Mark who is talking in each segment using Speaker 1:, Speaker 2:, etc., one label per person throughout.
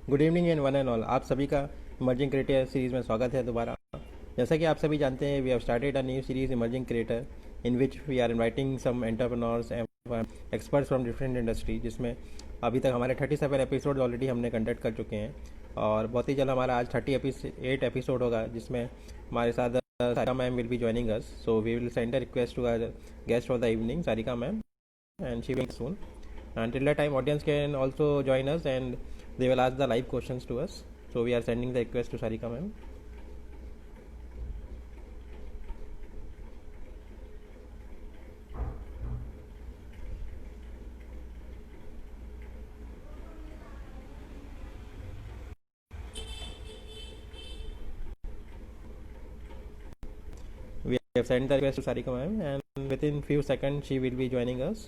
Speaker 1: Good evening and one and all, आप सभी का इमर्जिंग क्रिएटर सीरीज़ में स्वागत है दोबारा। जैसा कि आप सभी जानते हैं, we have started a new series emerging creator in which we are inviting some entrepreneurs and experts from different industry, जिसमें अभी तक हमारे 37 एपिसोड ऑलरेडी हमने कंडक्ट कर चुके हैं और बहुत ही जल्द हमारा आज 38 एपिसोड होगा, जिसमें हमारे साथ Sarika ma'am will be joining us. So we will send a request to our guest for the evening, Sarika ma'am, and she will soon. Until that time, audience can also join us and they will ask the live questions to us. So we are sending the request to Sarika ma'am. We have sent the request to Sarika ma'am and within few seconds she will be joining us.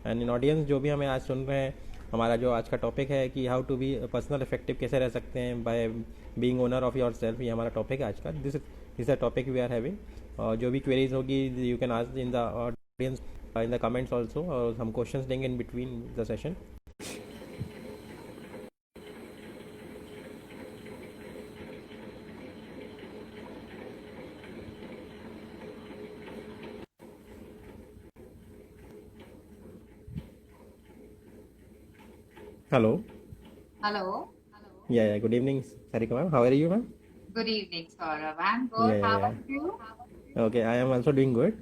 Speaker 1: And in audience जो भी हमें आज सुन रहे हैं, हमारा जो आज का टॉपिक है कि how to be personal effective, कैसे रह सकते हैं by being owner of yourself, ये हमारा टॉपिक है आज का। This is the topic we are having. और जो भी क्वेरीज होगी you can ask in the audience in the comments also, और हम क्वेश्चंस देंगे in between the session. Hello.
Speaker 2: Hello.
Speaker 1: Yeah, good evening, Sarika ma'am. How are you, ma'am?
Speaker 2: Good evening, Saurav. I'm good.
Speaker 1: Yeah,
Speaker 2: How
Speaker 1: yeah,
Speaker 2: about you?
Speaker 1: yeah. Okay, I am also doing good.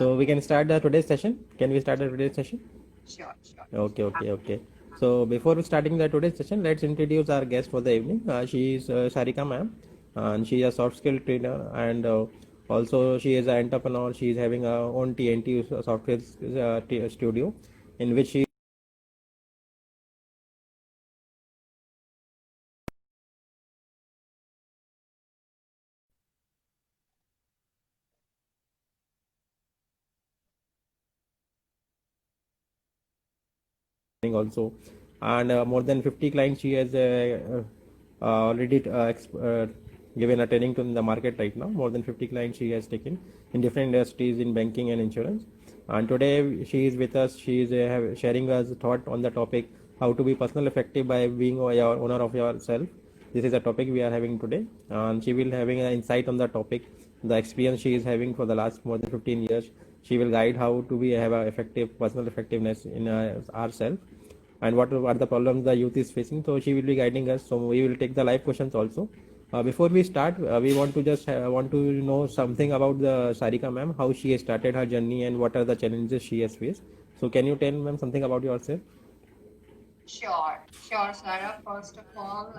Speaker 1: So we
Speaker 2: Okay.
Speaker 1: can start the today's session. Can we start the today's session?
Speaker 2: Sure, sure.
Speaker 1: Okay, okay, okay. So before we starting the today's session, let's introduce our guest for the evening. She is Sarika ma'am, and she is a soft skill trainer, and also she is an entrepreneur. She is having her own TNT software studio, in which she also, and more than 50 clients she has already given a training to the market right now. More than 50 clients she has taken in different industries in banking and insurance, and today she is with us. She is sharing us thought on the topic how to be personal effective by being your owner of yourself. This is a topic we are having today, and she will having an insight on the topic, the experience she is having for the last more than 15 years. She will guide how to be have a effective personal effectiveness in ourselves, and what are the problems the youth is facing. So she will be guiding us. So we will take the live questions also. Before we start, we want to just want to know something about the Sarika ma'am, how she has started her journey and what are the challenges she has faced. So can you tell ma'am something about yourself?
Speaker 2: Sure, Saurav. First of all,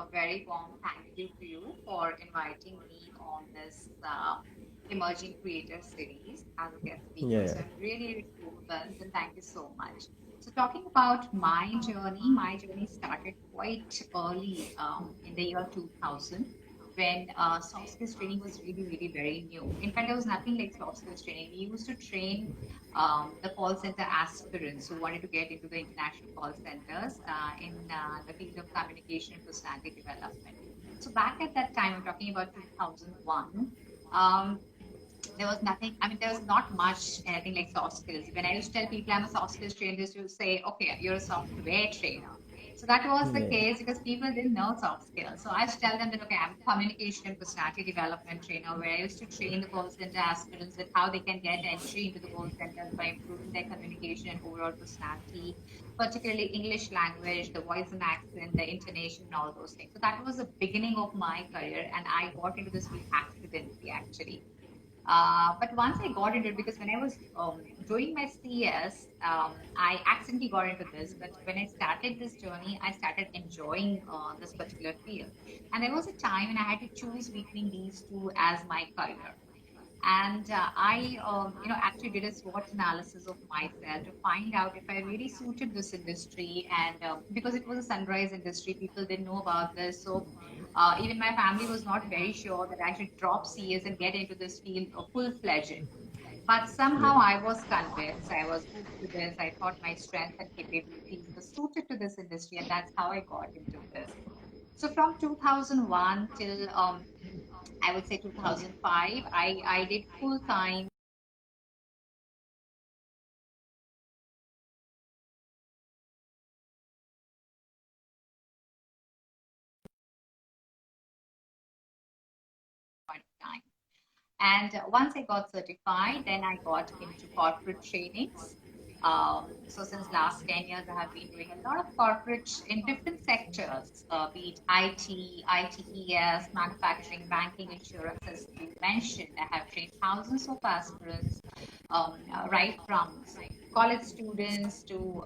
Speaker 2: a very warm thank you to you for inviting me on this Emerging Creator Series as a guest speaker.
Speaker 1: Yeah,
Speaker 2: So I'm really overwhelmed and thank you so much. So talking about my journey started quite early in the year 2000 when soft skills training was really, really very new. In fact, there was nothing like soft skills training. We used to train the call center aspirants who wanted to get into the international call centers in the field of communication and personality development. So back at that time, I'm talking about 2001. Um, there was nothing. I mean, there was not much anything like soft skills. When I used to tell people I'm a soft skills trainer, they used to say, "Okay, you're a software trainer." So that was the
Speaker 1: yeah,
Speaker 2: case because people didn't know soft skills. So I used to tell them that, okay, I'm a communication and personality development trainer, where I used to train the call center aspirants that how they can get entry into the call centers by improving their communication and overall personality, particularly English language, the voice and accent, the intonation, and all those things. So that was the beginning of my career, and I got into this field accidentally, actually. But once I got into it, because when I was doing my CS, I accidentally got into this. But when I started this journey, I started enjoying this particular field. And there was a time when I had to choose between these two as my career. And I, actually did a SWOT analysis of myself to find out if I really suited this industry. And because it was a sunrise industry, people didn't know about this. So even my family was not very sure that I should drop CS and get into this field full fledged. But
Speaker 1: yeah.
Speaker 2: somehow I was convinced, I was hooked to this. I thought my strengths and capabilities were suited to this industry, and that's how I got into this. So from 2001 till I would say 2005, I did full time point of time. And once I got certified, then I got into corporate trainings. So since last 10 years, I have been doing a lot of corporate in different sectors, be it IT, ITES, manufacturing, banking, insurance, as you mentioned. I have trained thousands of aspirants, right from college students to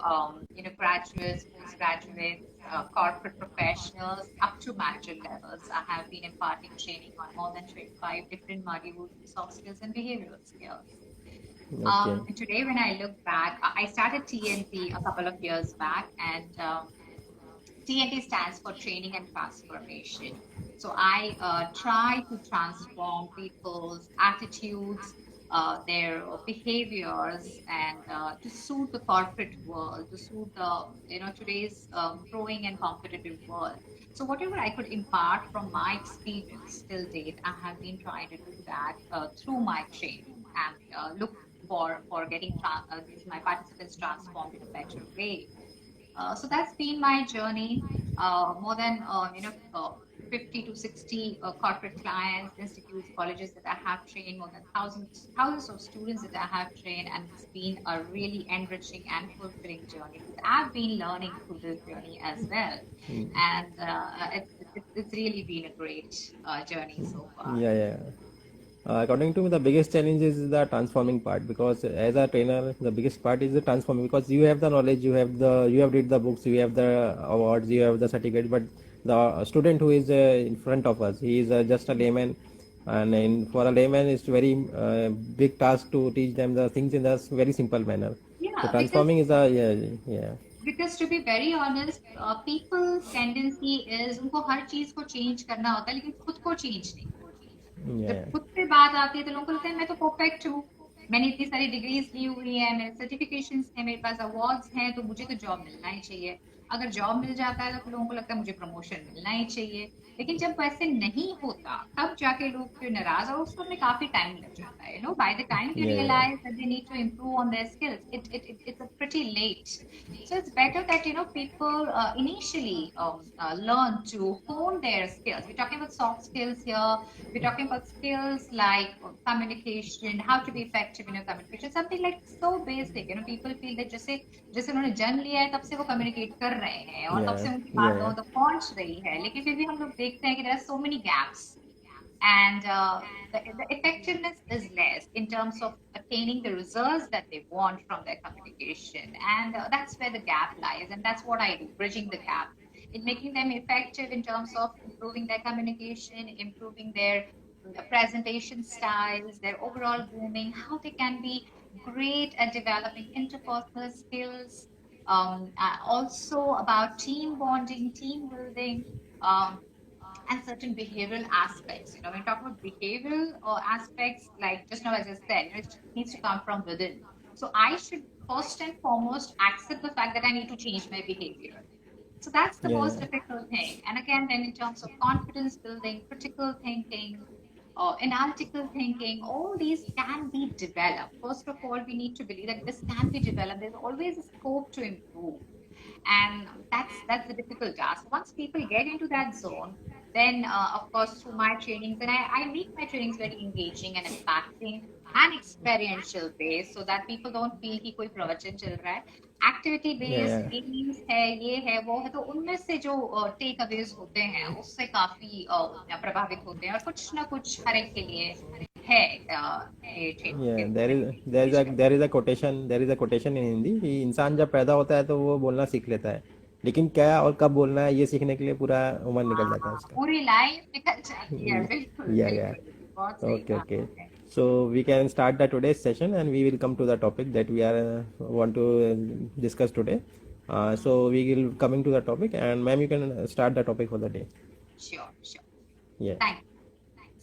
Speaker 2: graduates, postgraduates, corporate professionals up to manager levels. I have been imparting training on more than 25 different modules, soft skills and behavioral skills.
Speaker 1: Okay.
Speaker 2: Today, when I look back, I started TNT a couple of years back, and TNT stands for Training and Transformation. So I try to transform people's attitudes, their behaviors, and to suit the corporate world, to suit the today's growing and competitive world. So whatever I could impart from my experience till date, I have been trying to do that through my training and look for getting my participants transformed in a better way. So that's been my journey. More than 50 to 60 corporate clients, institutes, colleges that I have trained, more than thousands of students that I have trained, and it's been a really enriching and fulfilling journey. Because I've been learning through this journey as well, and it's really been a great journey so far.
Speaker 1: Yeah, yeah. According to me, the biggest challenge is the transforming part, because as a trainer, the biggest part is the transforming, because you have the knowledge, you have read the books, you have the awards, you have the certificate, but the student who is in front of us, he is just a layman, and for a layman, it's very big task to teach them the things in a very simple manner. So
Speaker 2: Yeah,
Speaker 1: transforming is a, yeah,
Speaker 2: because to be very honest, people's tendency is उनको हर चीज को change करना होता है लेकिन खुद को change नहीं करते।
Speaker 1: yeah,
Speaker 2: जब
Speaker 1: yeah.
Speaker 2: खुद पे बात आती है तो लोगों को लगता है मैं तो परफेक्ट हूँ, मैंने इतनी सारी डिग्रीज ली हुई है, मेरे सर्टिफिकेशंस हैं, मेरे पास अवार्ड्स हैं, तो मुझे तो जॉब मिलना ही चाहिए। अगर जॉब मिल जाता है तो फिर लोगों को लगता है मुझे प्रमोशन मिलना ही चाहिए। लेकिन जब वैसे नहीं होता तब जाके लोग फिर नाराज, और उसको में काफी टाइम लग जाता है। By the time they
Speaker 1: Yeah, yeah.
Speaker 2: Realize that they need to improve on their skills, it's a pretty late. So it's better that people initially learn to hone their skills. We're talking about soft skills here. We're talking about skills like communication, how to be effective in your communication, something like so basic. People feel that जैसे जैसे उन्होंने जन्म लिया है तब से वो communicate कर रहे हैं और तब
Speaker 1: Yeah,
Speaker 2: से उनकी बात
Speaker 1: yeah,
Speaker 2: लोगों तक पहुंच रही है, लेकिन फिर भी हम लोग देखते हैं कि there are so many gaps, and the effectiveness is less in terms of attaining the results that they want from their communication, and that's where the gap lies, and that's what I do, bridging the gap in making them effective in terms of improving their communication, improving their presentation styles, their overall grooming, how they can be great at developing interpersonal skills, also about team bonding, team building, and certain behavioral aspects. When we talk about behavioral aspects, like just now as I said, it needs to come from within. So I should first and foremost accept the fact that I need to change my behavior. So that's the
Speaker 1: yeah,
Speaker 2: most
Speaker 1: yeah.
Speaker 2: difficult thing. And again, then in terms of confidence building, critical thinking, analytical thinking, all these can be developed. First of all, we need to believe that this can be developed. There's always a scope to improve, and that's the difficult task. Once people get into that zone, then of course through my trainings, and I make my trainings very engaging and impacting and experiential based, so that people don't feel कि कोई प्रवचन चल रहा है। Activity
Speaker 1: Yeah,
Speaker 2: based
Speaker 1: yeah.
Speaker 2: Games है, ये है वो है, तो उनमें से जो टेक अवेज होते हैं उससे काफी प्रभावित होते हैं, और कुछ ना कुछ हर एक के लिए है ये ट्रेनिंग के
Speaker 1: Yeah,
Speaker 2: रूप में कुछ ना
Speaker 1: there is a quotation, in Hindi कि इंसान जब पैदा होता है तो वो बोलना सीख लेता है, लेकिन क्या और कब बोलना है ये सीखने के लिए पूरा उम्र निकल जाता है उसका.
Speaker 2: पूरी लाइफ निकल जाती है। बिल्कुल
Speaker 1: Yeah, yeah.
Speaker 2: बिल्कुल, बहुत सही
Speaker 1: Okay,
Speaker 2: कहा
Speaker 1: okay.
Speaker 2: आपने।
Speaker 1: So we can start the today's session, and we will come to the topic that we are want to discuss today. So we will coming to the topic, and ma'am, you can start the topic for the day.
Speaker 2: Sure, sure.
Speaker 1: Yeah.
Speaker 2: Thank you.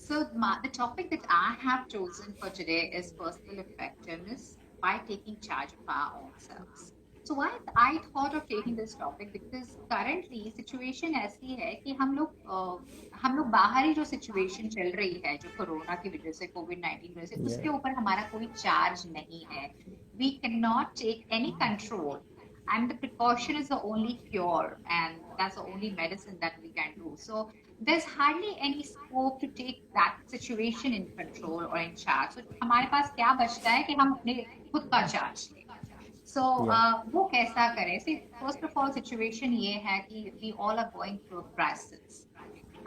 Speaker 2: So the topic that I have chosen for today is personal effectiveness by taking charge of our own selves. So why I thought of taking this topic, because currently situation ऐसी है कि हम लोग बाहर ही जो situation चल रही है, जो कोरोना की वजह से, कोविड-19 की वजह से, उसके
Speaker 1: Yeah.
Speaker 2: ऊपर हमारा कोई चार्ज नहीं है। We cannot take any control and the precaution is the only cure, and that's the only medicine that we can do. So there's hardly any scope to take that situation in control or in charge. So हमारे पास क्या बचता है कि हम अपने खुद का charge लें. So
Speaker 1: Yeah.
Speaker 2: वो कैसा करें? See, first of all, situation ये है कि we all are going through a crisis.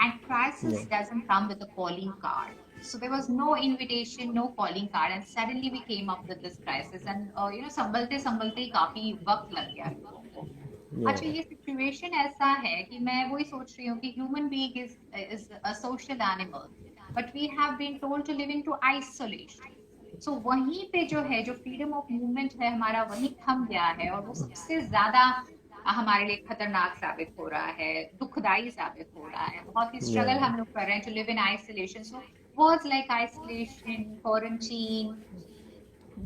Speaker 2: And crisis
Speaker 1: Yeah.
Speaker 2: doesn't come with a calling card. So there was no invitation, no calling card, and suddenly we came up with this crisis. And संभलते संभलते ही काफी वक्त लग गया लोगों को.
Speaker 1: Yeah.
Speaker 2: अच्छा, ये situation ऐसा है कि मैं वही सोच रही हूँ कि human being is a social animal, but we have been told to live in to isolation. So वहीं पे जो है, जो फ्रीडम ऑफ मूवमेंट है हमारा, वहीं थम गया है, और वो सबसे ज्यादा हमारे लिए खतरनाक साबित हो रहा है, दुखदाई साबित हो रहा है. बहुत ही स्ट्रगल
Speaker 1: Yeah.
Speaker 2: हम लोग कर रहे हैं to live in isolation. So words like isolation, quarantine,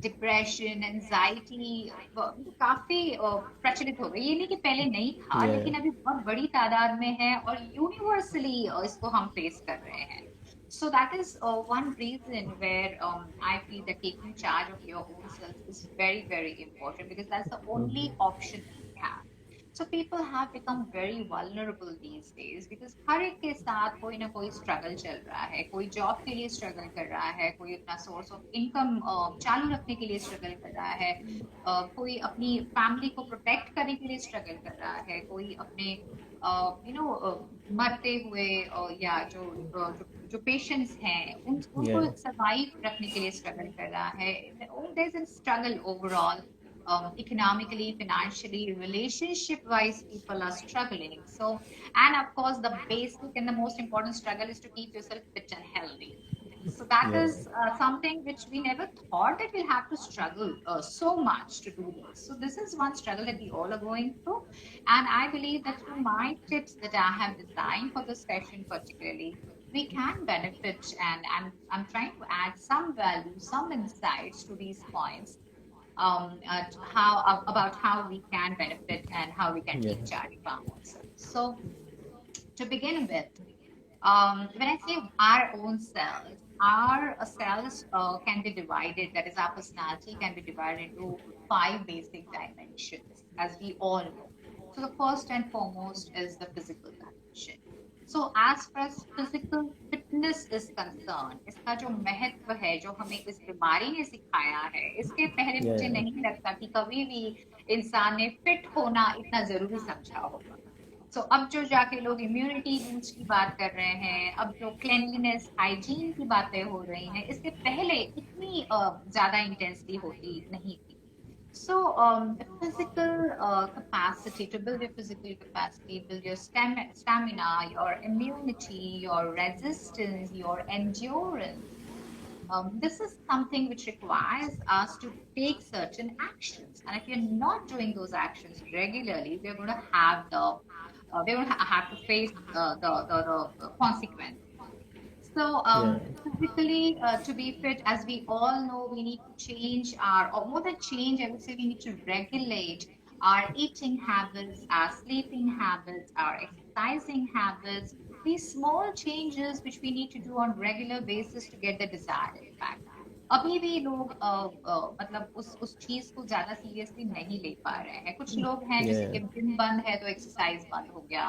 Speaker 2: depression, anxiety काफी प्रचलित हो गई. ये नहीं कि पहले नहीं था,
Speaker 1: Yeah.
Speaker 2: लेकिन अभी बहुत बड़ी तादाद में है और यूनिवर्सली इसको हम फेस कर रहे हैं. So that is one reason where I feel that taking charge of your own self is very, very important, because that's the only option we have. So people have become very vulnerable these days, because हर एक के साथ कोई ना कोई struggle चल रहा है. कोई जॉब के लिए स्ट्रगल कर रहा है, कोई अपना सोर्स ऑफ इनकम चालू रखने के लिए स्ट्रगल कर रहा है, कोई अपनी फैमिली को प्रोटेक्ट करने के लिए स्ट्रगल कर रहा है, कोई अपने मरते हुए या जो पेशेंट्स हैं उनको
Speaker 1: Yeah.
Speaker 2: सर्वाइव रखने के लिए स्ट्रगल कर रहा है. There is a struggle overall. Economically, financially, relationship wise, people are struggling. So, and of course, the basic and the most important struggle is to keep yourself fit and healthy. So that
Speaker 1: Yeah.
Speaker 2: is something which we never thought that we'll have to struggle so much to do this. So this is one struggle that we all are going through. And I believe that through my tips that I have designed for this session particularly, we can benefit, and I'm trying to add some value, some insights to these points, about how we can benefit and how we can
Speaker 1: Yeah.
Speaker 2: take charge of our own self. So to begin with, when I say our own cells, our cells can be divided, that is, our personality can be divided into 5 basic dimensions, as we all know. So the first and foremost is the physical dimension. So as far as physical fitness is concerned, इसका जो महत्व है, जो हमें इस बीमारी ने सिखाया है, इसके पहले मुझे
Speaker 1: Yeah.
Speaker 2: नहीं लगता कि कभी भी इंसान ने फिट होना इतना जरूरी समझा होगा. सो अब जो जाके लोग इम्यूनिटी बूस्ट की बात कर रहे हैं, अब जो क्लेanलीनेस, हाइजीन की बातें हो रही हैं, इसके पहले इतनी ज्यादा इंटेंसिटी होती नहीं थी. So, the physical capacity, to build your physical capacity, build your stamina, your immunity, your resistance, your endurance. This is something which requires us to take certain actions. And if you're not doing those actions regularly, we're going to have we're going to have to face the consequence. So,
Speaker 1: Yeah.
Speaker 2: physically, to be fit, as we all know, we need to change or more than change, I would say we need to regulate our eating habits, our sleeping habits, our exercising habits, these small changes which we need to do on regular basis to get the desired impact. अभी भी लोग मतलब उस चीज को ज्यादा seriously नहीं ले पा रहे हैं. कुछ लोग हैं जैसे
Speaker 1: Yeah.
Speaker 2: कि जिम बंद है तो एक्सरसाइज बंद हो गया,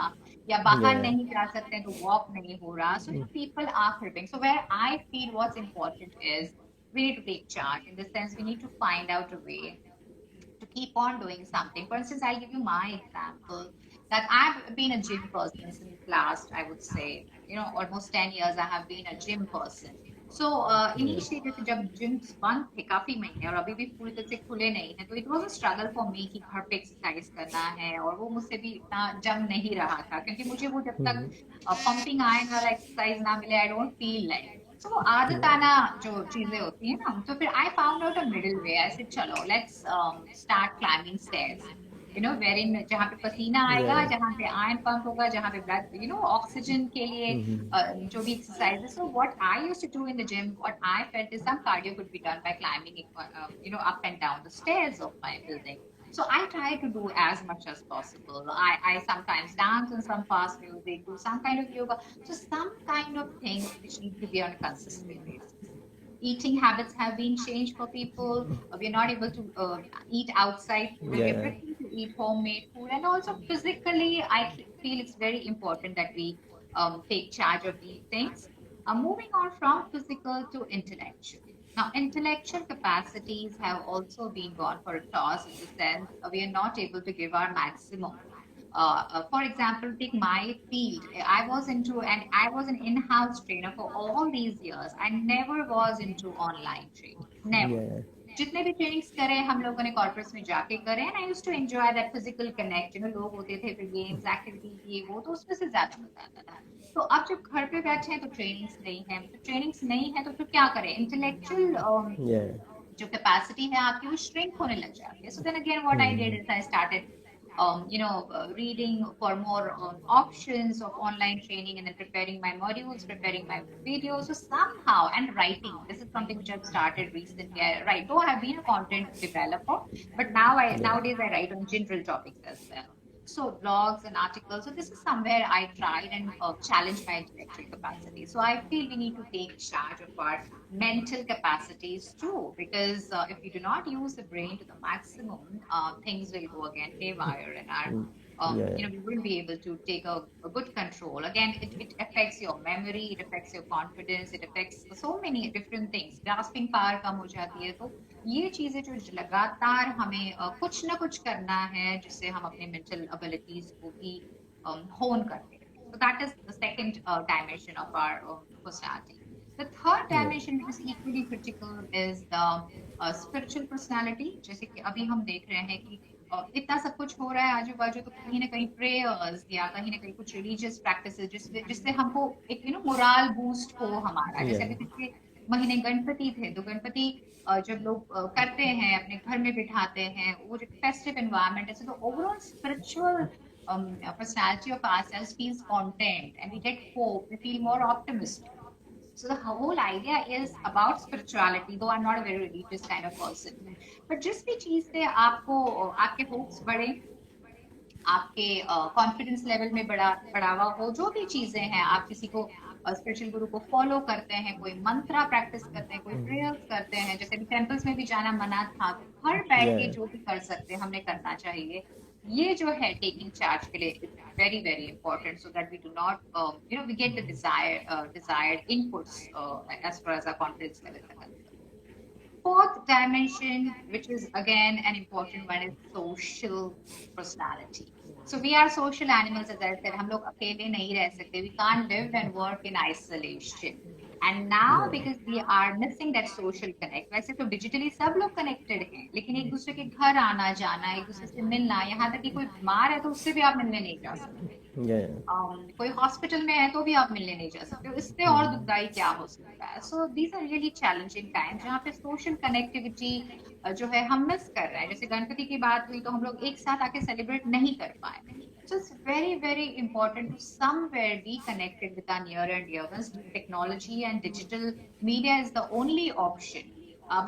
Speaker 2: या बाहर
Speaker 1: Yeah.
Speaker 2: नहीं जा सकते हैं तो वॉक नहीं हो रहा. So people are hurting. So where I feel what's important is we need to take charge. In the sense, we need to find out a way to keep on doing something. For instance, I'll give you my example that I've been a gym person since last, I would say, almost 10 years I have been a gym person. So
Speaker 1: Yeah.
Speaker 2: initially जैसे जब gyms बंद थे काफी महीने और अभी भी पूरी तरह से खुले नहीं है, तो it was a struggle for me कि घर पे एक्सरसाइज करना है, और वो मुझसे भी इतना जम नहीं रहा था, क्योंकि मुझे वो जब तक पंपिंग आयरन वाला एक्सरसाइज ना मिले, I don't feel like. So वो आदताना जो चीजें होती है ना, तो फिर I found out a middle way. I said चलो let's start climbing stairs. Wherein जहाँ पे पसीना आएगा,
Speaker 1: Yeah.
Speaker 2: जहाँ पे आयरन पंप होगा, जहाँ पे ब्लड, ऑक्सीजन के लिए जो भी exercises. So what I used to do in the gym, what I felt is some cardio could be done by climbing, up and down the stairs of my building. So I try to do as much as possible. I sometimes dance in some fast music, do some kind of yoga. So some kind of things which need to be on a consistent basis. Eating habits have been changed for people. We're not able to eat outside.
Speaker 1: Yeah.
Speaker 2: Everything eat homemade food, and also physically, feel it's very important that we take charge of these things. Moving on from physical to intellectual. Now, intellectual capacities have also been gone for a toss in the sense we are not able to give our maximum. For example, take my field. I was an in-house trainer for all these years. I never was into online training. Never.
Speaker 1: Yeah.
Speaker 2: जितने भी trainings करे हम लोगों ने corporates में जाके करे, and I used to enjoy that physical connect, लोग होते थे फिर गेम्स एक्टिविटीज ये वो, तो उसमें से ज्यादा मजा आता था। तो अब जब घर पे बैठे हैं तो ट्रेनिंग्स नहीं है तो फिर क्या करें? Intellectual
Speaker 1: Yeah.
Speaker 2: जो कैपेसिटी है आपकी वो श्रिंक होने लग जाती है। So then again what I did is I started reading for more options of online training, and then preparing my modules, preparing my videos. So somehow, and writing. This is something which I've started recently. I write. Though I've been a content developer, but
Speaker 1: Yeah.
Speaker 2: nowadays I write on general topics as well. So blogs and articles. So this is somewhere I tried and challenged my intellectual capacity. So I feel we need to take charge of our mental capacities too, because if we do not use the brain to the maximum, things will go again haywire, and our
Speaker 1: Yeah.
Speaker 2: we wouldn't be able to take a good control. Again, it affects your memory, it affects your confidence, it affects so many different things. Grasping power कम हो जाती है, तो ये चीजें जो लगातार हमें कुछ ना कुछ करना है जिससे हम अपने mental abilities को भी hone करते हैं. So that is the second dimension of our personality. The third
Speaker 1: Yeah.
Speaker 2: dimension, which is equally critical, is the spiritual personality. जैसे कि अभी हम देख रहे हैं कि इतना सब कुछ हो रहा है आजू बाजू, तो कहीं ना कहीं प्रेयर्स या कहीं ना कहीं कुछ रिलीजियस प्रैक्टिसेस जिससे हमको एक मोरल बूस्ट हो हमारा। जैसे
Speaker 1: Yeah.
Speaker 2: अभी पिछले महीने गणपति थे, तो गणपति जब लोग करते हैं अपने घर में बिठाते हैं, वो जो फेस्टिव एनवायरनमेंट है, तो overall spiritual personality of ourselves feels content, and we get hope, we feel more optimistic. So the whole idea is about spirituality, though I'm not a very religious kind of person. But जिस भी चीज से आपको आपके hopes बढ़े, आपके confidence level में बढ़ावा हो, जो भी चीजें हैं, आप किसी को स्पिरिचुअल गुरु को फॉलो करते हैं, कोई मंत्रा प्रैक्टिस करते हैं, कोई प्रेयर्स करते हैं, जैसे भी टेम्पल्स में भी जाना मना था, तो घर बैठ के
Speaker 1: Yeah.
Speaker 2: जो भी कर सकते हैं हमें करना चाहिए। ये जो है टेकिंग चार्ज के लिए very very important, so that we do not we get the desired inputs as far as our confidence level is concerned. Fourth dimension, which is again an important one, is social personality. So we are social animals, as I said. हम लोग अकेले नहीं रह सकते. We can't live and work in isolation. And now,
Speaker 1: Yeah.
Speaker 2: because we are missing that social connect, वैसे तो digitally सब लोग connected हैं, लेकिन एक दूसरे के घर आना जाना, एक दूसरे से मिलना, यहाँ तक कि कोई बीमार है तो उससे भी आप मिलने नहीं जा सकते।
Speaker 1: Yeah.
Speaker 2: कोई हॉस्पिटल में है तो भी आप मिलने नहीं जा सकते हो, इससे और दुखदाई क्या हो सकता है? So these are really challenging time, जहाँ पे सोशल कनेक्टिविटी जो है हम मिस कर रहे हैं। जैसे गणपति की बात हुई तो हम लोग एक साथ आके सेलिब्रेट नहीं कर पाए। So it's very, very important to somewhere be connected with our near and dear ones. Technology and digital media is the only option,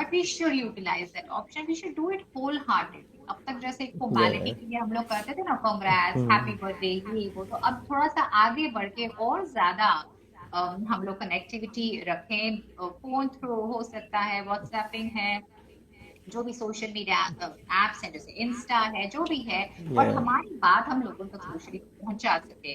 Speaker 2: but we should utilize that option. We should do it wholeheartedly. अब तक जैसे एक formality
Speaker 1: Yeah.
Speaker 2: के लिए हम लोग करते थे ना, कांग्रेट्स, हैप्पी बर्थडे, ये वो, तो अब थोड़ा सा आगे बढ़ के और ज्यादा हम लोग कनेक्टिविटी रखें। फोन थ्रू हो सकता है, व्हाट्सएपिंग है, जो भी सोशल मीडिया एप्स हैं जैसे इंस्टा है, जो भी है, और
Speaker 1: Yeah.
Speaker 2: हमारी बात हम लोगों तक सोशली पहुंचा सके।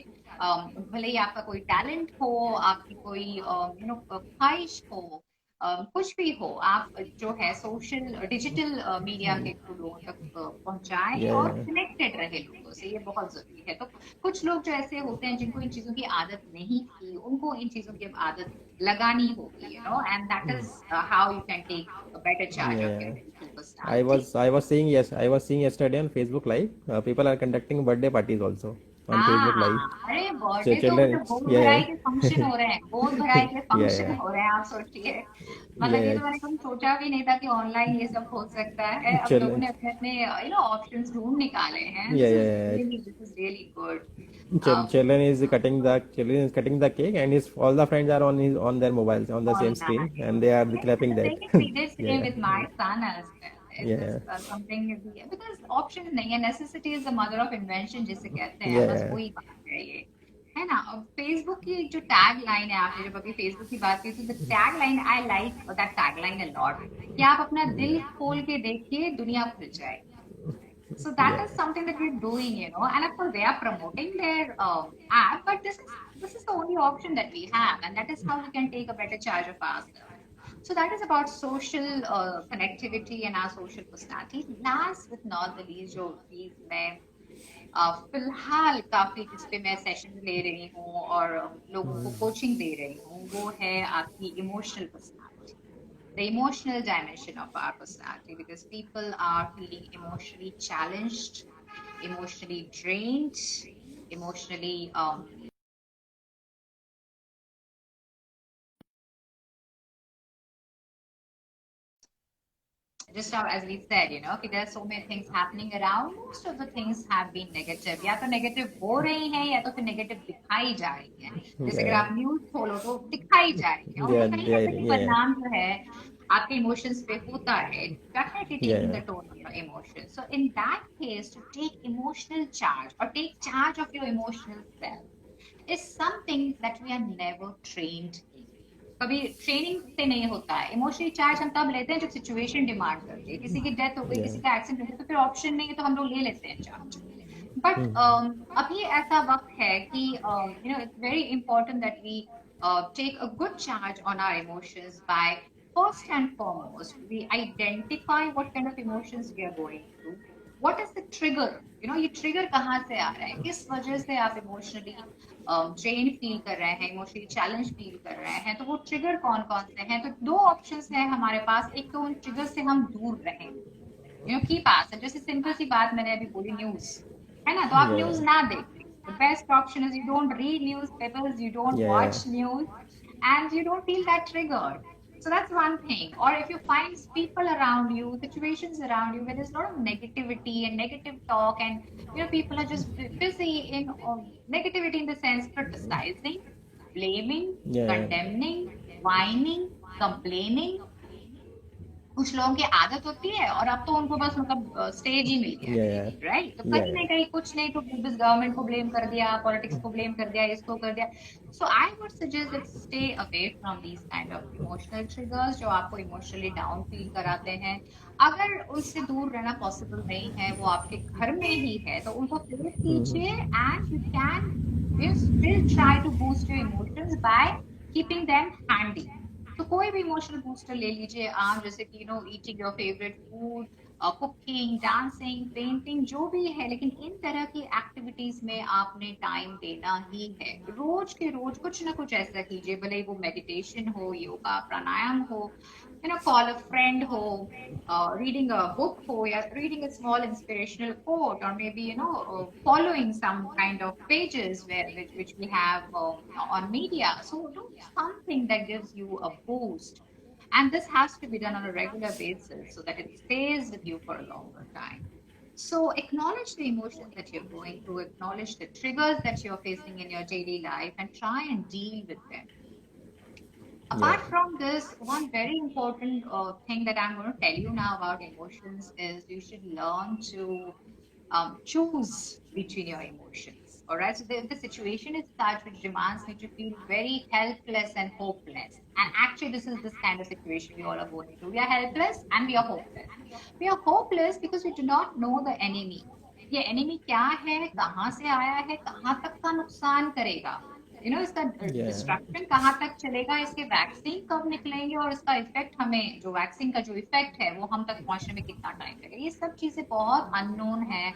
Speaker 2: भले ही आपका कोई टैलेंट हो, आपकी कोई ख्वाहिश हो, कुछ भी हो, आप जो है सोशल डिजिटल मीडिया के थ्रू लोगों तक पहुंचाएं और
Speaker 1: Yeah.
Speaker 2: कनेक्टेड रहे लोगों से, ये बहुत जरूरी है। तो कुछ लोग जो ऐसे होते हैं जिनको इन चीजों की आदत नहीं थी, उनको इन चीजों की अब आदत लगानी होगी, and that is how you can take a better charge of your
Speaker 1: Yeah.
Speaker 2: digital
Speaker 1: I
Speaker 2: personality.
Speaker 1: was seeing yesterday on Facebook Live. People are conducting birthday parties also on Facebook Live.
Speaker 2: अरे
Speaker 1: So
Speaker 2: birthday तो
Speaker 1: children,
Speaker 2: मतलब गोद
Speaker 1: yeah,
Speaker 2: भराई के function हो रहे हैं, गोद भराई के फंक्शन
Speaker 1: yeah,
Speaker 2: हो रहे हैं, आप सोचिए। मतलब ये
Speaker 1: yeah,
Speaker 2: तो मैंने कभी सोचा भी नहीं था कि ऑनलाइन ये सब हो सकता है। अब लोगों
Speaker 1: children,
Speaker 2: ने अपने अपने ऑप्शंस ढूंढ निकाले हैं।
Speaker 1: yeah, yeah,
Speaker 2: this is really good.
Speaker 1: children is cutting the cake, and his all the friends are on their mobiles on the same screen,
Speaker 2: Online.
Speaker 1: and they are
Speaker 2: Yes,
Speaker 1: clapping
Speaker 2: the
Speaker 1: that.
Speaker 2: thing is, we did same
Speaker 1: Yeah,
Speaker 2: with my son as well. It was
Speaker 1: yeah,
Speaker 2: something because option नहीं है, necessity is the mother of invention जिसे कहते हैं, बस
Speaker 1: yeah,
Speaker 2: वही बात है ये, है ना। अब फेसबुक की जो टैग लाइन है, आपने जब अभी फेसबुक की बात की, तो the tag line, I like that tag line a lot, कि आप अपना दिल खोल के देखिए, दुनिया खुल जाएगी। So that
Speaker 1: Yeah.
Speaker 2: is something that we're doing, and of course they are promoting their app, but this is the only option that we have, and that is how we can take a better charge of ourselves. So that is about social connectivity and our social personality. Last but not the least, जो चीज मैं फिलहाल काफी जिस पे मैं session ले रही हूँ और लोगों को कोचिंग दे रही हूँ, वो है आपकी emotional personality, the emotional dimension of our personality, because people are feeling emotionally challenged, emotionally drained, emotionally just as we said, कि there are so many things happening around. Most of the things have been negative. या तो negative हो रही हैं या तो फिर negative दिखाई जा रही हैं. जैसे अगर
Speaker 1: Yeah.
Speaker 2: आप न्यूज खोलो तो दिखाई जा रही है, और वो
Speaker 1: Yeah.
Speaker 2: कहीं ना
Speaker 1: Yeah.
Speaker 2: कहीं
Speaker 1: Yeah.
Speaker 2: परिणाम जो है आपके इमोशंस पे होता है, definitely taking
Speaker 1: Yeah.
Speaker 2: the toll on your emotions. So in that case, to take emotional charge or take charge of your emotional self is something that we are never trained in. कभी training से नहीं होता है. Emotionally charge हम तब लेते हैं जब सिचुएशन डिमांड करती है, किसी की डेथ हो गई,
Speaker 1: Yeah.
Speaker 2: किसी का एक्सीडेंट हो गया, तो फिर ऑप्शन नहीं है तो हम लोग ले लेते हैं चार्ज. But
Speaker 1: Hmm.
Speaker 2: अभी ऐसा वक्त है कि it's very important that we take a good charge on our emotions by first and foremost we identify what kind of emotions we are going through. What is the trigger? ये trigger कहाँ से आ रहा है, किस वजह से आप emotionally drain feel कर रहे हैं, इमोशनली चैलेंज फील कर रहे हैं, तो वो ट्रिगर कौन कौन से हैं. तो दो ऑप्शंस हैं हमारे पास. एक तो उन ट्रिगर से हम दूर रहें, की पास है. जैसे सिंपल सी बात मैंने अभी बोली, न्यूज है ना, तो आप
Speaker 1: Yeah.
Speaker 2: न्यूज ना देखें. The best option is you don't read news papers, you don't
Speaker 1: Yeah.
Speaker 2: watch news, and you don't feel that triggered. So that's one thing. Or if you find people around you, situations around you where there's a lot of negativity and negative talk, and people are just busy in negativity in the sense criticizing, blaming,
Speaker 1: Yeah.
Speaker 2: condemning, whining, complaining. कुछ लोगों की आदत होती है, और अब तो उनको बस मतलब स्टेज ही मिल गया है.
Speaker 1: Yeah.
Speaker 2: राइट, तो
Speaker 1: Yeah.
Speaker 2: कहीं ना कहीं कुछ नहीं तो बस गवर्नमेंट को ब्लेम कर दिया, पॉलिटिक्स को ब्लेम कर दिया, इसको कर दिया. So I would suggest that stay away from these kind of emotional triggers जो आपको इमोशनली डाउन फील कराते हैं. अगर उनसे दूर रहना पॉसिबल नहीं है, वो आपके घर में ही है, तो उनको फेस
Speaker 1: Hmm.
Speaker 2: कीजिए, and you can still try to boost your emotions by keeping them handy. तो कोई भी इमोशनल बूस्टर ले लीजिए आप, जैसे कि eating your favourite food, cooking, dancing, painting, जो भी है, लेकिन इन तरह की एक्टिविटीज में आपने टाइम देना ही है. रोज के रोज कुछ ना कुछ ऐसा कीजिए, भले वो मेडिटेशन हो, योगा, प्राणायाम हो, call a friend ho, reading a book ho, या reading a small inspirational quote, or maybe following some kind of pages which we have on media. So do something that gives you a boost, and this has to be done on a regular basis so that it stays with you for a longer time. So acknowledge the emotions that you're going through, acknowledge the triggers that you're facing in your daily life, and try and deal with them.
Speaker 1: Yeah.
Speaker 2: Apart from this, one very important thing that I'm going to tell you now about emotions is you should learn to choose between your emotions. All right. So the situation is such which demands me to feel very helpless and hopeless. And actually, this is this kind of situation we all are going through. We are helpless and we are hopeless. We are hopeless because we do not know the enemy. ये enemy क्या है, कहाँ से आया है, कहाँ तक का नुकसान करेगा, इसका
Speaker 1: Yeah.
Speaker 2: डिस्ट्रक्शन कहाँ तक चलेगा, इसके वैक्सीन कब निकलेंगे, और इसका इफेक्ट हमें जो वैक्सीन का जो इफेक्ट है वो हम तक पहुंचने में कितना टाइम लगेगा. ये सब चीजें बहुत अननोन है,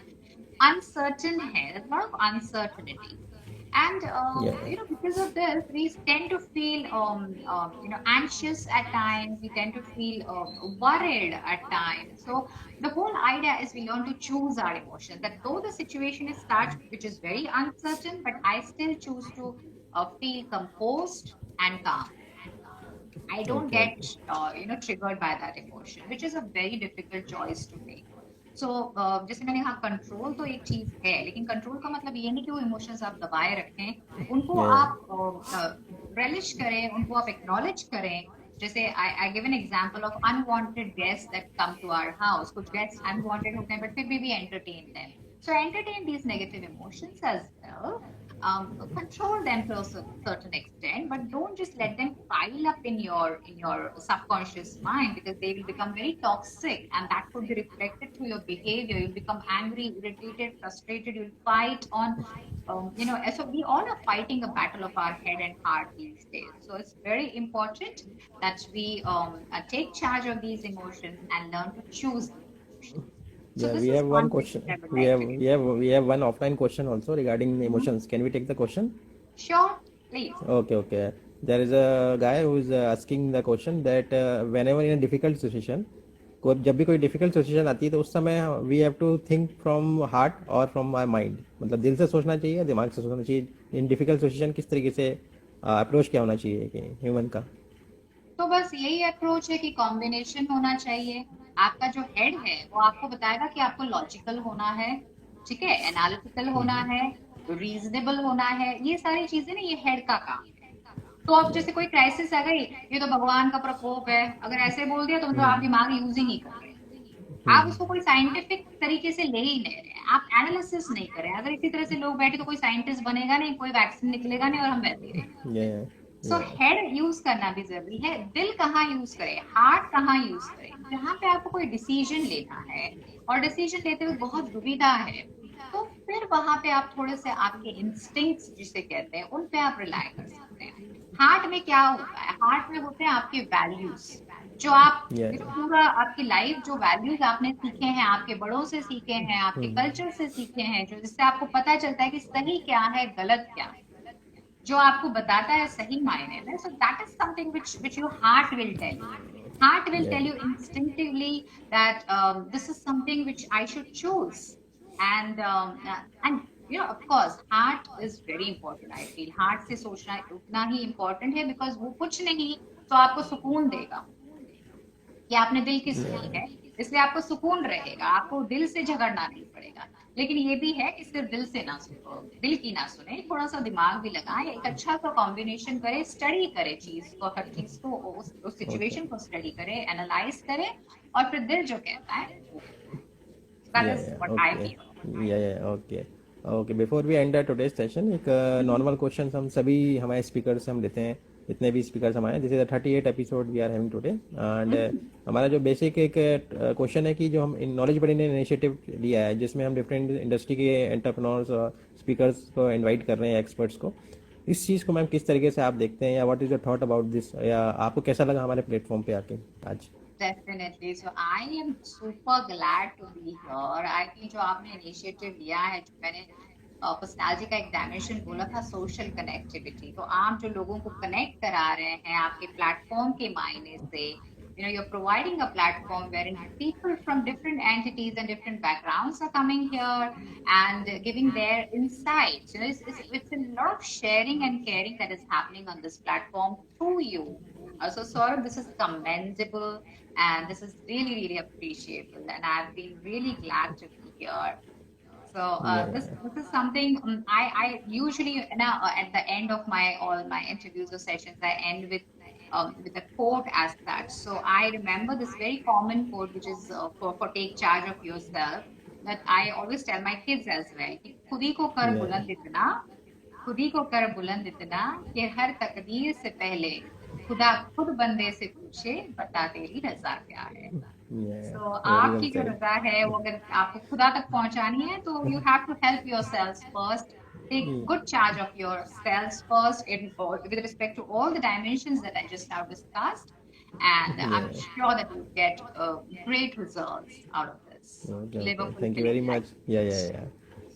Speaker 2: अनसर्टन है, lot of uncertainty. And
Speaker 1: Yeah.
Speaker 2: because of this, we tend to feel anxious at times. We tend to feel worried at times. So the whole idea is we learn to choose our emotions. That though the situation is such which is very uncertain, but I still choose to feel composed and calm. I don't
Speaker 1: Okay.
Speaker 2: get
Speaker 1: Okay.
Speaker 2: triggered by that emotion, which is a very difficult choice to make. सो जैसे मैंने कहा, control तो एक चीज है, लेकिन control का मतलब ये नहीं कि वो इमोशंस आप दबाए रखें. उनको
Speaker 1: Yeah.
Speaker 2: आप रेलिश करें, उनको आप एक्नॉलेज करें. जैसे I give an example of unwanted guest that come to our house. कुछ गेस्ट अनवांटेड होते हैं, बट फिर भी entertain them. So entertain these negative emotions as well. control them to a certain extent, but don't just let them pile up in your subconscious mind, because they will become very toxic, and that could be reflected through your behavior. You'll become angry, irritated, frustrated. You'll fight on, so we all are fighting a battle of our head and heart these days. So it's very important that we take charge of these emotions and learn to choose these emotions. So
Speaker 1: Yeah,
Speaker 2: this
Speaker 1: we
Speaker 2: is
Speaker 1: have one
Speaker 2: one thing
Speaker 1: question.
Speaker 2: that I would
Speaker 1: We
Speaker 2: like
Speaker 1: have
Speaker 2: to do.
Speaker 1: one offline question also regarding the
Speaker 2: Mhm.
Speaker 1: emotions. Can we take the question?
Speaker 2: Sure, please.
Speaker 1: Okay. There is a guy who is asking the question that whenever in a difficult situation, जब भी कोई difficult situation आती है तो उस समय we have to think from heart और from my mind, मतलब दिल से सोचना चाहिए या दिमाग से सोचना चाहिए इन डिफिकल्ट सिचुएशन, किस तरीके से अप्रोच क्या होना चाहिए कि ह्यूमन का?
Speaker 2: तो बस यही अप्रोच है कि कॉम्बिनेशन होना चाहिए। आपका जो हेड है वो आपको बताएगा कि आपको लॉजिकल होना है, ठीक है, एनालिटिकल होना है, रीजनेबल होना है। ये सारी चीजें ना, ये हेड का काम है। तो अब जैसे कोई क्राइसिस आ गई, ये तो भगवान का प्रकोप है, अगर ऐसे बोल दिया तो मतलब आप दिमाग यूज ही नहीं कर रहे। आप उसको कोई साइंटिफिक तरीके से ले ही नहीं रहे, आप एनालिसिस नहीं कर रहे। अगर इसी तरह से लोग बैठे तो कोई साइंटिस्ट बनेगा नहीं, कोई वैक्सीन निकलेगा नहीं, और हम वैसे ही रहेंगे।
Speaker 1: ये
Speaker 2: सो
Speaker 1: ये
Speaker 2: हेड यूज करना भी जरूरी है। दिल कहाँ यूज करें, हार्ट कहाँ यूज करें, जहां पे आपको कोई डिसीजन लेना है और डिसीजन लेते हुए बहुत दुविधा है, तो फिर वहां पे आप थोड़े से आपके इंस्टिंक्ट्स जिसे कहते हैं उन पे आप रिलाय कर सकते हैं। हार्ट में क्या होता है, हार्ट में होते हैं आपके वैल्यूज, जो आप
Speaker 1: ये
Speaker 2: पूरा आपकी लाइफ, जो वैल्यूज आपने सीखे हैं, आपके बड़ों से सीखे हैं, आपके कल्चर से सीखे हैं, जो जिससे आपको पता चलता है कि सही क्या है, गलत क्या है, जो आपको बताता है सही मायने में। So that is something which your heart will tell you. Heart will
Speaker 1: ये
Speaker 2: tell you instinctively that this is something which I should choose. And of course heart is very important. I feel heart से सोचना उतना ही important है, because वो कुछ नहीं तो आपको सुकून देगा कि आपने दिल की सुनी है, इसलिए आपको सुकून रहेगा, आपको दिल से झगड़ना नहीं पड़ेगा। लेकिन ये भी है कि सिर्फ दिल से ना सुनो, दिल की ना सुने, थोड़ा सा दिमाग भी लगाएं, एक अच्छा सा कॉम्बिनेशन करें, स्टडी करें चीज को, हर चीज को, उस
Speaker 1: ओके
Speaker 2: सिचुएशन को स्टडी करें, एनालाइज करें, और फिर दिल जो कहता है वो। That is what I
Speaker 1: okay
Speaker 2: feel.
Speaker 1: Okay okay. Before we end today's session, एक नॉर्मल क्वेश्चन हम सभी हमारे स्पीकर से हम लेते हैं, जितने भी स्पीकर्स हमारे, this is the 38 episode we are having today. And हमारा जो बेसिक एक क्वेश्चन है कि जो हम नॉलेज बड़ी ने इनिशिएटिव लिया है, जिसमें हम डिफरेंट इंडस्ट्री के एंटरप्रेन्योर्स और स्पीकर्स को इनवाइट कर रहे हैं, एक्सपर्ट्स को, इस चीज़ को मैम किस तरीके से आप देखते हैं, या what is your thought about this, या आपको कैसा लगा हमारे प्लेटफॉर्म पे आके आज?
Speaker 2: Definitely. So I am super glad to be here. I think जो आपने इनिशिएटिव लिया है, जो मैंने पर्सनालिटी का एक डायमेंशन बोला था, सोशल कनेक्टिविटी, तो आप जो लोगों को कनेक्ट करा रहे हैं आपके प्लेटफॉर्म के मायने से, you're providing a platform wherein people from different entities and different backgrounds are coming here and giving their insights. It's a lot of sharing and caring that is happening on this platform through you. So Saurabh, this is commendable, and this is really, really appreciable. And I've been really glad to be here. So this is something I usually now at the end of my all my interviews or sessions, I end with a quote as such. So I remember this very common quote, which is for take charge of yourself, that I always tell my kids as well कि खुद ही को कर बुलंद इतना, खुद ही को कर बुलंद इतना कि हर तकदीर से पहले खुदा खुद बंदे से पूछे बता तेरी रजा क्या है। So
Speaker 1: वेरी वेल
Speaker 2: आपकी जो
Speaker 1: सेड।
Speaker 2: रजा है वो अगर आपको खुदा तक पहुंचानी है, तो you have to help yourselves first. Take good charge of yourselves first with respect to all the dimensions that I just now discussed, and I'm sure that you'll get great results out of this. Live a
Speaker 1: Thank you very
Speaker 2: fulfilling
Speaker 1: much.
Speaker 2: life.
Speaker 1: Yeah.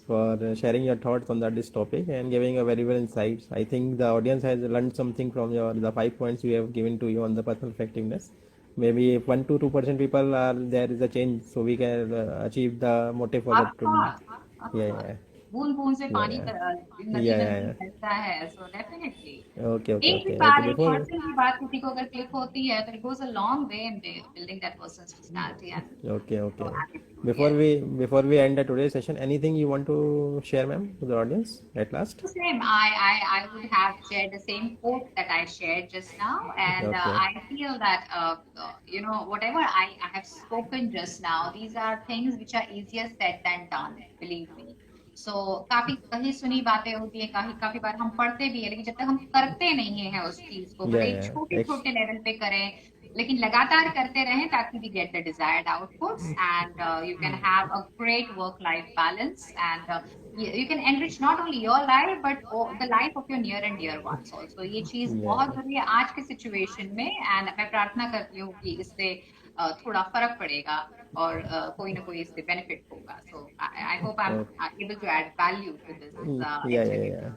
Speaker 1: For sharing your thoughts on this topic and giving a very well insights. I think the audience has learned something from the 5 points you have given to you on the personal effectiveness. Maybe if 1 to 2% people are there is a change, so we can achieve the motive for the.
Speaker 2: Of course, of
Speaker 1: Yeah.
Speaker 2: course. बूंद बूंद से
Speaker 1: Yeah,
Speaker 2: पानी
Speaker 1: yeah,
Speaker 2: नदी
Speaker 1: yeah,
Speaker 2: नदी
Speaker 1: yeah.
Speaker 2: बहता है, so definitely एक भी
Speaker 1: Okay.
Speaker 2: बात, एक
Speaker 1: Before,
Speaker 2: पर्सन की बात किसी को अगर क्लिक होती है, तो it goes a long way in building that persons personality and
Speaker 1: okay.
Speaker 2: So attitude.
Speaker 1: Before
Speaker 2: yes,
Speaker 1: we end the today's session, anything you want to share, ma'am, to the audience at last?
Speaker 2: the same. I would have shared the same quote that I shared just now, and
Speaker 1: Okay.
Speaker 2: I feel that whatever I have spoken just now, these are things which are easier said than done. Believe me. सो काफी कही सुनी बातें होती है, काफी बार हम पढ़ते भी है, लेकिन जब तक हम करते नहीं है उस चीज को,
Speaker 1: Yeah,
Speaker 2: भले ही
Speaker 1: yeah.
Speaker 2: छोटे छोटे लेवल पे करें, लेकिन लगातार करते रहें ताकि we get the desired outputs and you can have a great work life balance and you can enrich not only your life but the life of your near and dear ones also. ये चीज
Speaker 1: Yeah,
Speaker 2: बहुत जरूरी है आज के situation में, and मैं प्रार्थना करती हूँ कि इससे थोड़ा फर्क पड़ेगा और कोई ना कोई इससे बेनिफिट होगा. So I hope I am
Speaker 1: okay.
Speaker 2: able to add value to this
Speaker 1: Yeah, yeah,
Speaker 2: interview.
Speaker 1: yeah.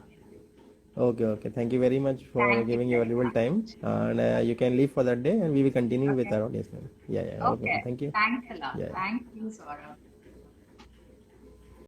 Speaker 1: Okay, okay. Thank you very much for
Speaker 2: Thank you
Speaker 1: giving your
Speaker 2: very
Speaker 1: valuable
Speaker 2: much.
Speaker 1: time, and you can leave for that day, and we will continue with
Speaker 2: Okay.
Speaker 1: our audience. Yeah, yeah. Okay,
Speaker 2: Okay.
Speaker 1: okay. Thank you.
Speaker 2: Thanks a lot.
Speaker 1: Yeah.
Speaker 2: Thank you, Saurabh.